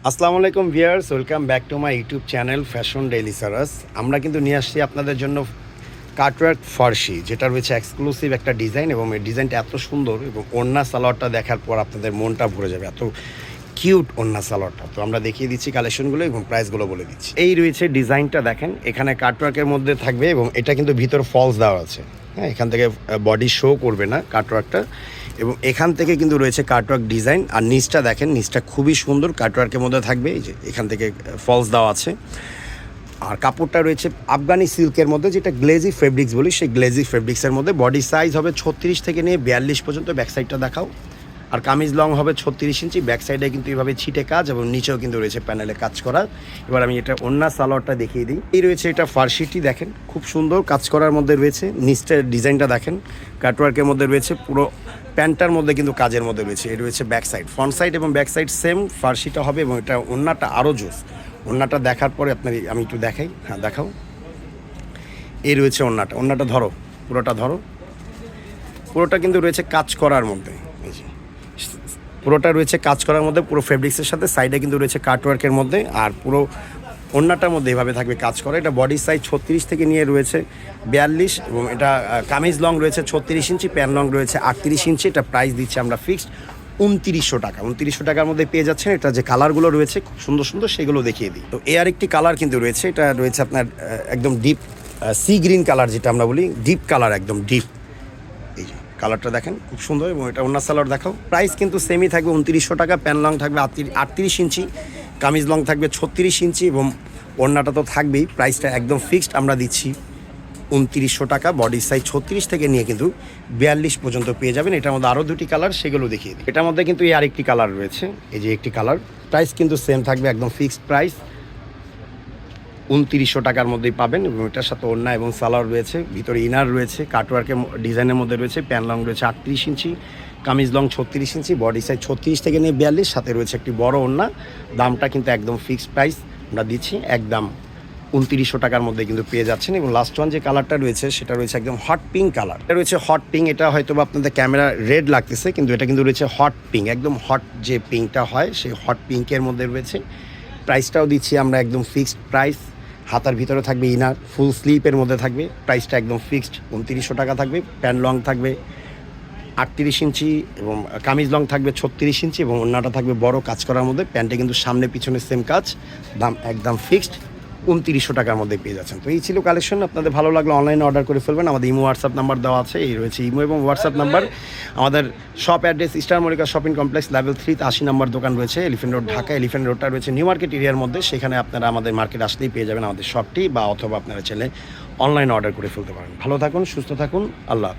আসসালামু আলাইকুম viewers, welcome back to my YouTube channel fashion daily সারাস। আমরা কিন্তু নিয়ে আসছি আপনাদের জন্য কাটওয়ার্ক ফার্সি, যেটা রয়েছে এক্সক্লুসিভ একটা ডিজাইন এবং এই ডিজাইনটা এত সুন্দর এবং ওড়না সালোয়ারটা দেখার পর আপনাদের মনটা ভরে যাবে, এত কিউট ওড়না সালোয়ারটা। তো আমরা দেখিয়ে দিচ্ছি কালেকশনগুলো এবং প্রাইসগুলো বলে দিচ্ছি। এই রয়েছে ডিজাইনটা, দেখেন এখানে কাটওয়ার্কের মধ্যে থাকবে এবং এটা কিন্তু ভিতর ফলস দেওয়া আছে। হ্যাঁ, এখান থেকে বডি শো করবে না কাটওয়ার্কটা, এবং এখান থেকে কিন্তু রয়েছে কাটওয়ার্ক ডিজাইন। আর নিচটা দেখেন, নিচটা খুবই সুন্দর কাটওয়ার্কের মধ্যে থাকবে। এই যে এখান থেকে ফলস দেওয়া আছে। আর কাপড়টা রয়েছে আফগানি সিল্কের মধ্যে, যেটা গ্লেজি ফেব্রিক্স বলি, সেই গ্লেজি ফেব্রিক্সের মধ্যে। বডি সাইজ হবে 36 থেকে নিয়ে 42 পর্যন্ত। ব্যাক সাইডটা দেখাও। আর কামিজ লং হবে 36 ইঞ্চি। ব্যাক সাইডে কিন্তু এইভাবে ছিটে কাজ এবং নিচেও কিন্তু রয়েছে প্যানেলে কাজ করা। এবার আমি এটা ওড়না সালোয়ারটা দেখিয়ে দিই। এই রয়েছে এটা ফার্সিটি, দেখেন খুব সুন্দর কাজ করার মধ্যে রয়েছে। নিচটার ডিজাইনটা দেখেন, কাটওয়ার্কের মধ্যে রয়েছে। পুরো প্যান্টটার মধ্যে কিন্তু কাজের মধ্যে রয়েছে। এই রয়েছে ব্যাক সাইড, ফ্রন্ট সাইড এবং ব্যাক সাইড সেম ফার্সিটা হবে এবং এটা ওড়নাটা আরও জোস। ওড়নাটা দেখার পরে আমি একটু দেখাই। হ্যাঁ দেখাও। এই রয়েছে ওড়নাটা ধরো, পুরোটা ধরো। পুরোটা কিন্তু রয়েছে কাজ করার মধ্যে। এই যে পুরোটা রয়েছে কাজ করার মধ্যে, পুরো ফেব্রিক্সের সাথে। সাইডে কিন্তু রয়েছে কাটওয়ার্কের মধ্যে। আর পুরো ওড়নাটার মধ্যে এভাবে থাকবে কাজ করা। এটা বডি সাইজ 36 থেকে নিয়ে রয়েছে 42 এবং এটা কামিজ লং রয়েছে 36 ইঞ্চি, প্যান লং রয়েছে 38 ইঞ্চি। এটা প্রাইস দিচ্ছে আমরা ফিক্সড 2900 টাকা। 2900 টাকার মধ্যে পেয়ে যাচ্ছেন। এটা যে কালারগুলো রয়েছে খুব সুন্দর সুন্দর, সেগুলো দেখিয়ে দিই। তো এ আরেকটি কালার কিন্তু রয়েছে। এটা রয়েছে আপনার একদম ডিপ সি গ্রিন কালার, যেটা আমরা বলি ডিপ কালার, একদম ডিপ। এই যে কালারটা দেখেন খুব সুন্দর এবং এটা ওড়না সালোয়ার দেখাও। প্রাইস কিন্তু সেমই থাকবে 2900 টাকা। প্যান লং থাকবে 38 ইঞ্চি, কামিজ লং থাকবে 36 ইঞ্চি এবং ওড়নাটা তো থাকবেই। প্রাইসটা একদম ফিক্সড আমরা দিচ্ছি 2900 টাকা। বডি সাইজ 36 থেকে নিয়ে কিন্তু 42 পর্যন্ত পেয়ে যাবেন। এটার মধ্যে আরও দুটি কালার, সেগুলো দেখিয়ে দিই। এটার মধ্যে কিন্তু এই আরেকটি কালার রয়েছে। এই যে একটি কালার, প্রাইস কিন্তু সেম থাকবে, একদম ফিক্সড প্রাইস 2900 টাকার মধ্যেই পাবেন। এবং এটার সাথে ওড়না এবং সালোয়ার রয়েছে, ভিতরে ইনার রয়েছে, কাটওয়ার্কের ডিজাইনের মধ্যে রয়েছে। প্যান লং রয়েছে 38 ইঞ্চি, কামিজ লং 36 ইঞ্চি, বডি সাইজ 36 থেকে নিয়ে 42, সাথে রয়েছে একটি বড় ওড়না। দামটা কিন্তু একদম ফিক্সড প্রাইস আমরা দিচ্ছি, একদম 2900 টাকার মধ্যে কিন্তু পেয়ে যাচ্ছেন। এবং লাস্ট ওয়ান যে কালারটা রয়েছে সেটা রয়েছে একদম হট পিঙ্ক কালার। এটা রয়েছে হট পিঙ্ক। এটা হয়তো বা আপনাদের ক্যামেরা রেড লাগতেছে, কিন্তু এটা কিন্তু রয়েছে হট পিঙ্ক, একদম হট যে পিঙ্কটা হয় সেই হট পিঙ্কের মধ্যে রয়েছে। প্রাইসটাও দিচ্ছি আমরা একদম ফিক্সড প্রাইস। হাতার ভিতরে থাকবে ইনার, ফুল স্লিপের মধ্যে থাকবে। প্রাইসটা একদম ফিক্সড 2900 টাকা থাকবে। প্যান লং থাকবে 38 ইঞ্চি এবং কামিজ লং থাকবে 36 ইঞ্চি এবং ওড়নাটা থাকবে বড় কাজ করার মধ্যে। প্যান্টে কিন্তু সামনে পিছনে সেম কাজ। দাম একদম ফিক্সড 2900 টাকার মধ্যে পেয়ে যাচ্ছেন। তো এই ছিল কালেকশন। আপনাদের ভালো লাগলে অনলাইনে অর্ডার করে ফেলবেন। আমাদের ইমো হোয়াটসঅ্যাপ নাম্বার দেওয়া আছে। এই রয়েছে ইমো এবং হোয়াটসঅ্যাপ নাম্বার। আমাদের shop address Easter Mallika shopping complex, level 3 80 নম্বর দোকান রয়েছে, এলিফ্যান্ট রোড, ঢাকা। এলিফ্যান্ট রোডটা রয়েছে নিউ মার্কেট এরিয়ার মধ্যে। সেখানে আপনারা আমাদের মার্কেট আসলেই পেয়ে যাবেন আমাদের শপটি, বা অথবা আপনারা চাইলে অনলাইনে অর্ডার করে ফেলতে পারেন। ভালো থাকুন, সুস্থ থাকুন, আল্লাহ।